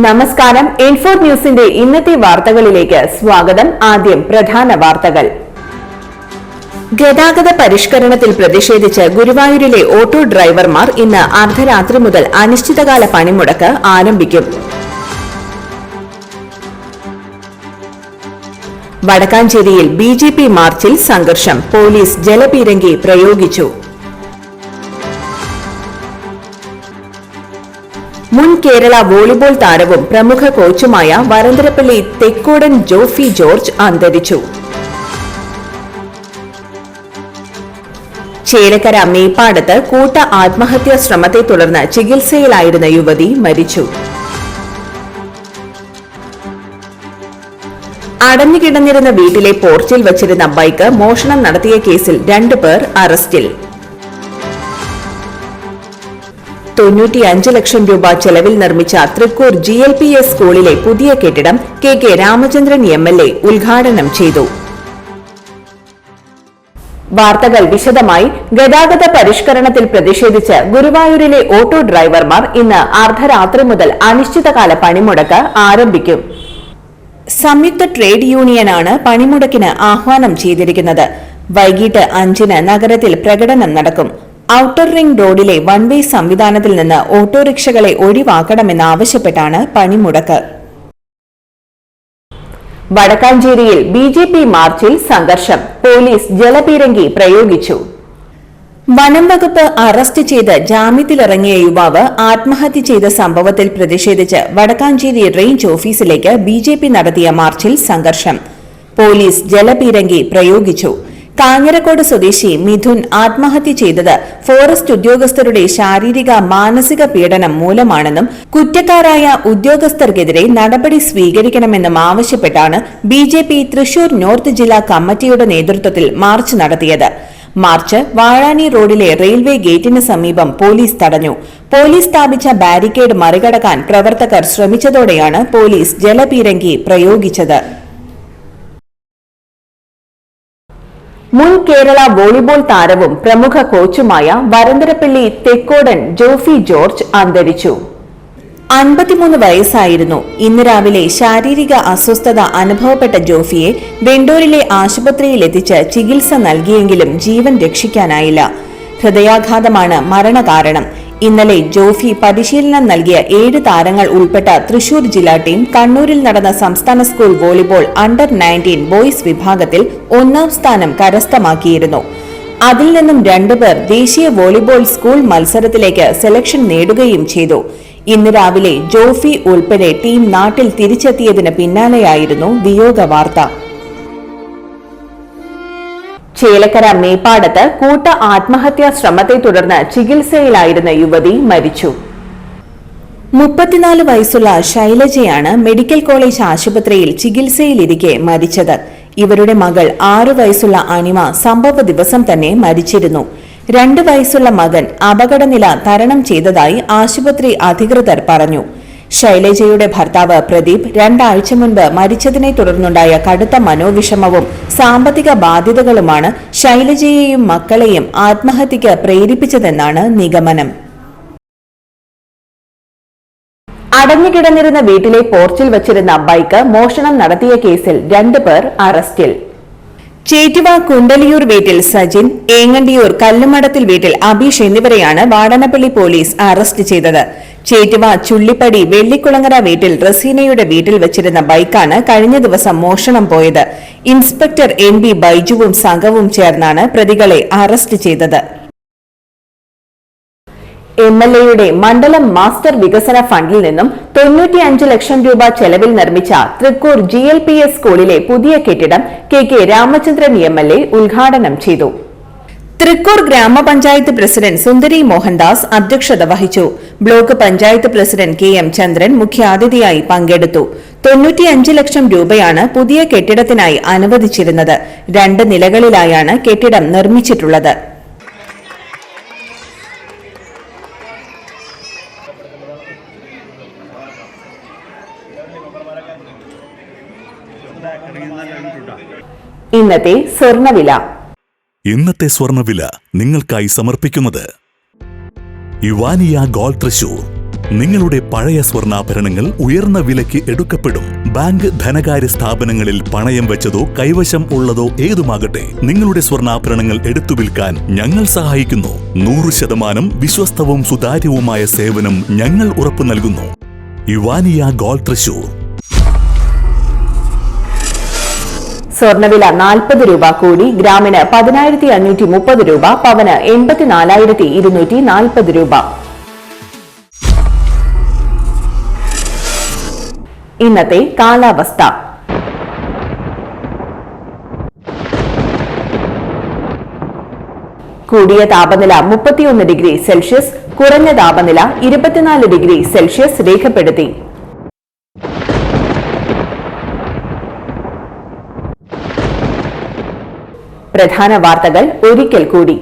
നമസ്കാരം. ഇൻഫോ ന്യൂസിന്റെ ഇന്നത്തെ വാർത്തകളിലേക്ക് സ്വാഗതം. ആദ്യം പ്രധാന വാർത്തകൾ. ഗതാഗത പരിഷ്കരണത്തിൽ പ്രതിഷേധിച്ച് ഗുരുവായൂരിലെ ഓട്ടോ ഡ്രൈവർമാർ ഇന്ന് അർദ്ധരാത്രി മുതൽ അനിശ്ചിതകാല പണിമുടക്ക് ആരംഭിക്കും. വടക്കാഞ്ചേരിയിൽ ബിജെപി മാർച്ചിൽ സംഘർഷം. പോലീസ് ജലപീരങ്കി പ്രയോഗിച്ചു. മുൻ കേരള വോളിബോൾ താരവും പ്രമുഖ കോച്ചുമായ വരന്തരപ്പള്ളി തെക്കോടൻ ജോഫി ജോർജ് അന്തരിച്ചു. ചേലക്കര മേപ്പാടത്ത് കൂട്ട ആത്മഹത്യാ ശ്രമത്തെ തുടർന്ന് ചികിത്സയിലായിരുന്ന യുവതി മരിച്ചു. അടഞ്ഞുകിടന്നിരുന്ന വീട്ടിലെ പോർച്ചിൽ വച്ചിരുന്ന ബൈക്ക് മോഷണം നടത്തിയ കേസിൽ 2 പേർ അറസ്റ്റിൽ. 95 ലക്ഷം രൂപ ചെലവിൽ നിർമ്മിച്ച തൃക്കൂർ GLPS സ്കൂളിലെ പുതിയ കെട്ടിടം KK രാമചന്ദ്രൻ MLA ഉദ്ഘാടനം ചെയ്തു. വാർത്തകൾ വിശദമായി. ഗതാഗത പരിഷ്കരണത്തിൽ പ്രതിഷേധിച്ച് ഗുരുവായൂരിലെ ഓട്ടോ ഡ്രൈവർമാർ ഇന്ന് അർദ്ധരാത്രി മുതൽ അനിശ്ചിതകാല പണിമുടക്ക് ആരംഭിക്കും. സംയുക്ത ട്രേഡ് യൂണിയനാണ് പണിമുടക്കിന് ആഹ്വാനം ചെയ്തിരിക്കുന്നത്. വൈകിട്ട് 5-ന് നഗരത്തിൽ പ്രകടനം നടക്കും. ഔട്ടർ റിംഗ് റോഡിലെ വൺ വേ സംവിധാനത്തിൽ നിന്ന് ഓട്ടോറിക്ഷകളെ ഒഴിവാക്കണമെന്നാവശ്യപ്പെട്ടാണ് പണിമുടക്ക്. വടക്കാഞ്ചേരിയിൽ ബിജെപി മാർച്ചിൽ സംഘർഷം. പോലീസ് ജലപീരങ്കി പ്രയോഗിച്ചു. വനം വകുപ്പ് അറസ്റ്റ് ചെയ്ത് ജാമ്യത്തിലിറങ്ങിയ യുവാവ് ആത്മഹത്യ ചെയ്ത സംഭവത്തിൽ പ്രതിഷേധിച്ച് വടക്കാഞ്ചേരി റേഞ്ച് ഓഫീസിലേക്ക് ബിജെപി നടത്തിയ മാർച്ചിൽ സംഘർഷം. പോലീസ് ജലപീരങ്കി പ്രയോഗിച്ചു. കാഞ്ഞിരക്കോട് സ്വദേശി മിഥുൻ ആത്മഹത്യ ചെയ്തത് ഫോറസ്റ്റ് ഉദ്യോഗസ്ഥരുടെ ശാരീരിക മാനസിക പീഡനം മൂലമാണെന്നും കുറ്റക്കാരായ ഉദ്യോഗസ്ഥർക്കെതിരെ നടപടി സ്വീകരിക്കണമെന്നും ആവശ്യപ്പെട്ടാണ് ബിജെപി തൃശൂർ നോർത്ത് ജില്ലാ കമ്മിറ്റിയുടെ നേതൃത്വത്തിൽ മാർച്ച് നടത്തിയത്. മാർച്ച് വാഴാനി റോഡിലെ റെയിൽവേ ഗേറ്റിന് സമീപം പോലീസ് തടഞ്ഞു. പോലീസ് സ്ഥാപിച്ച ബാരിക്കേഡ് മറികടക്കാൻ പ്രവർത്തകർ ശ്രമിച്ചതോടെയാണ് പോലീസ് ജലപീരങ്കി പ്രയോഗിച്ചത്. മുൻ കേരള വോളിബോൾ താരവും പ്രമുഖ കോച്ചുമായ വരന്തരപ്പള്ളി തെക്കോടൻ ജോഫി ജോർജ് അന്തരിച്ചു. 53 വയസ്സായിരുന്നു. ഇന്ന് രാവിലെ ശാരീരിക അസ്വസ്ഥത അനുഭവപ്പെട്ട ജോഫിയെ വെണ്ടൂരിലെ ആശുപത്രിയിൽ എത്തിച്ച് ചികിത്സ നൽകിയെങ്കിലും ജീവൻ രക്ഷിക്കാനായില്ല. ഹൃദയാഘാതമാണ് മരണകാരണം. ഇന്നലെ ജോഫി പരിശീലനം നൽകിയ 7 താരങ്ങൾ ഉൾപ്പെട്ട തൃശൂർ ജില്ലാ ടീം കണ്ണൂരിൽ നടന്ന സംസ്ഥാന സ്കൂൾ വോളിബോൾ അണ്ടർ-19 ബോയ്സ് വിഭാഗത്തിൽ 1ാം സ്ഥാനം കരസ്ഥമാക്കിയിരുന്നു. അതിൽ നിന്നും 2 പേർ ദേശീയ വോളിബോൾ സ്കൂൾ മത്സരത്തിലേക്ക് സെലക്ഷൻ നേടുകയും ചെയ്തു. ഇന്ന് രാവിലെ ജോഫി ഉൾപ്പെടെ ടീം നാട്ടിൽ തിരിച്ചെത്തിയതിന് പിന്നാലെയായിരുന്നു വിയോഗ വാർത്ത. ചേലക്കര മേപ്പാടത്ത് കൂട്ട ആത്മഹത്യാ ശ്രമത്തെ തുടർന്ന് ചികിത്സയിലായിരുന്ന യുവതി മരിച്ചു. 34 വയസ്സുള്ള ശൈലജയാണ് മെഡിക്കൽ കോളേജ് ആശുപത്രിയിൽ ചികിത്സയിലിരിക്കെ മരിച്ചത്. ഇവരുടെ മകൾ 6 വയസ്സുള്ള അനിമ സംഭവ ദിവസം തന്നെ മരിച്ചിരുന്നു. 2 വയസ്സുള്ള മകൻ അപകടനില തരണം ചെയ്തതായി ആശുപത്രി അധികൃതർ പറഞ്ഞു. ശൈലജയുടെ ഭർത്താവ് പ്രദീപ് 2 ആഴ്ച മുൻപ് മരിച്ചതിനെ തുടർന്നുണ്ടായ കടുത്ത മനോവിഷമവും സാമ്പത്തിക ബാധ്യതകളുമാണ് ശൈലജയെയും മക്കളെയും ആത്മഹത്യക്ക് പ്രേരിപ്പിച്ചതെന്നാണ് നിഗമനം. അടഞ്ഞുകിടന്നിരുന്ന വീട്ടിലെ പോർച്ചിൽ വച്ചിരുന്ന ബൈക്ക് മോഷണം നടത്തിയ കേസിൽ 2 പേർ അറസ്റ്റിൽ. ചേറ്റുവ കുണ്ടലിയൂർ വീട്ടിൽ സജിൻ, ഏങ്ങണ്ടിയൂർ കല്ലുമടത്തിൽ വീട്ടിൽ അബീഷ് എന്നിവരെയാണ് വാടനപ്പള്ളി പോലീസ് അറസ്റ്റ് ചെയ്തത്. ചേറ്റുവ ചുള്ളിപ്പടി വെള്ളിക്കുളങ്ങര വീട്ടിൽ റസീനയുടെ വീട്ടിൽ വച്ചിരുന്ന ബൈക്കാണ് കഴിഞ്ഞ ദിവസം മോഷണം പോയത്. ഇൻസ്പെക്ടർ NB ബൈജുവും സംഘവും ചേർന്നാണ് പ്രതികളെ അറസ്റ്റ് ചെയ്തത്. MLAയുടെ മണ്ഡലം മാസ്റ്റർ വികസന ഫണ്ടിൽ നിന്നും 95 ലക്ഷം രൂപ ചെലവിൽ നിർമ്മിച്ച തൃക്കൂർ GLPS സ്കൂളിലെ പുതിയ കെട്ടിടം KK രാമചന്ദ്രൻ MLA ഉദ്ഘാടനം ചെയ്തു. തൃക്കൂർ ഗ്രാമപഞ്ചായത്ത് പ്രസിഡന്റ് സുന്ദരി മോഹൻദാസ് അധ്യക്ഷത വഹിച്ചു. ബ്ലോക്ക് പഞ്ചായത്ത് പ്രസിഡന്റ് KM ചന്ദ്രൻ മുഖ്യാതിഥിയായി പങ്കെടുത്തു. 95 ലക്ഷം രൂപയാണ് പുതിയ കെട്ടിടത്തിനായി അനുവദിച്ചിരുന്നത്. 2 നിലകളിലായാണ് കെട്ടിടം നിർമ്മിച്ചിട്ടുള്ളത്. ഇന്നത്തെ സ്വർണ്ണവില. ഇന്നത്തെ സ്വർണ്ണവില നിങ്ങൾക്കായി സമർപ്പിക്കുന്നത് ഇവാനിയ ഗോൾഡ് തൃശൂർ. നിങ്ങളുടെ പഴയ സ്വർണ്ണാഭരണങ്ങൾ ഉയർന്ന വിലയ്ക്ക് എടുക്കപ്പെടും. ബാങ്ക്, ധനകാര്യ സ്ഥാപനങ്ങളിൽ പണയം വെച്ചതോ കൈവശം ഉള്ളതോ ഏതുമാകട്ടെ, നിങ്ങളുടെ സ്വർണ്ണാഭരണങ്ങൾ എടുത്തു വിൽക്കാൻ ഞങ്ങൾ സഹായിക്കുന്നു. 100% വിശ്വസ്തവും സുതാര്യവുമായ സേവനം ഞങ്ങൾ ഉറപ്പു നൽകുന്നു. ഇവാനിയ ഗോൾഡ് തൃശൂർ. സ്വർണ്ണവില 40 രൂപ കൂടി. ഗ്രാമിന് 10,530 രൂപ, പവന് 84,240 രൂപ. ഇന്നത്തെ കാലാവസ്ഥ. കൂടിയ താപനില 31 ഡിഗ്രി സെൽഷ്യസ്, കുറഞ്ഞ താപനില 24 ഡിഗ്രി സെൽഷ്യസ് രേഖപ്പെടുത്തി. പ്രധാന വാർത്തകൾ ഒരിക്കൽ കൂടി.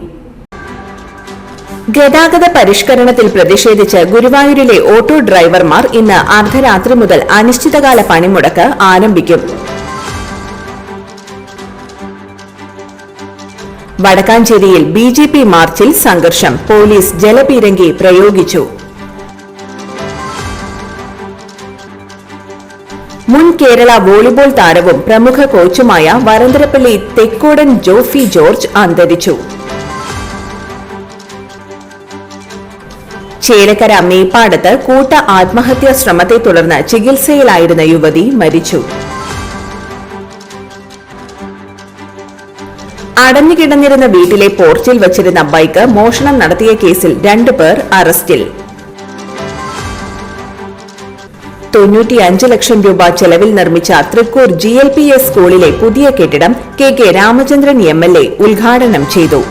ഗതാഗത പരിഷ്കരണത്തിൽ പ്രതിഷേധിച്ച് ഗുരുവായൂരിലെ ഓട്ടോ ഡ്രൈവർമാർ ഇന്ന് അർദ്ധരാത്രി മുതൽ അനിശ്ചിതകാല പണിമുടക്ക് ആരംഭിക്കും. വടക്കാഞ്ചേരിയിൽ ബിജെപി മാർച്ചിൽ സംഘർഷം, പോലീസ് ജലപീരങ്കി പ്രയോഗിച്ചു. മുൻ കേരള വോളിബോൾ താരവും പ്രമുഖ കോച്ചുമായ വരന്തരപ്പള്ളി തെക്കോടൻ ജോഫി ജോർജ് അന്തരിച്ചു. ചേലക്കര മേപ്പാടത്ത് കൂട്ട ആത്മഹത്യാ ശ്രമത്തെ തുടർന്ന് ചികിത്സയിലായിരുന്ന യുവതി മരിച്ചു. അടഞ്ഞുകിടന്നിരുന്ന വീട്ടിലെ പോർച്ചിൽ വച്ചിരുന്ന ബൈക്ക് മോഷണം നടത്തിയ കേസിൽ 2 പേർ അറസ്റ്റിൽ. 95 ലക്ഷം രൂപ ചെലവിൽ നിർമ്മിച്ച തൃക്കൂർ GLPS സ്കൂളിലെ പുതിയ കെട്ടിടം KK രാമചന്ദ്രൻ MLA ഉദ്ഘാടനം ചെയ്തു.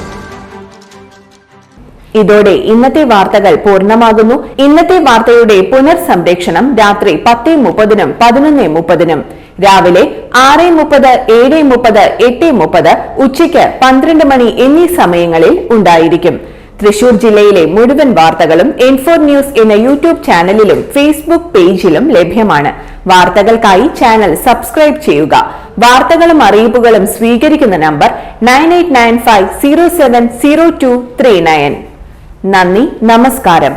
ഇതോടെ ഇന്നത്തെ വാർത്തകൾ പൂർണ്ണമാകുന്നു. ഇന്നത്തെ വാർത്തയുടെ പുനർസംപ്രേക്ഷണം രാത്രി 10:30-നും 11:30-നും, രാവിലെ 6:30, 7:30, 8:30, ഉച്ചയ്ക്ക് 12 മണി എന്നീ സമയങ്ങളിൽ ഉണ്ടായിരിക്കും. തൃശൂർ ജില്ലയിലെ മുഴുവൻ വാർത്തകളും N4 ന്യൂസ് എന്ന യൂട്യൂബ് ചാനലിലും ഫേസ്ബുക്ക് പേജിലും ലഭ്യമാണ്. വാർത്തകൾക്കായി ചാനൽ സബ്സ്ക്രൈബ് ചെയ്യുക. വാർത്തകളും അറിയിപ്പുകളും സ്വീകരിക്കുന്ന നമ്പർ 9895070239. നന്ദി, നമസ്കാരം.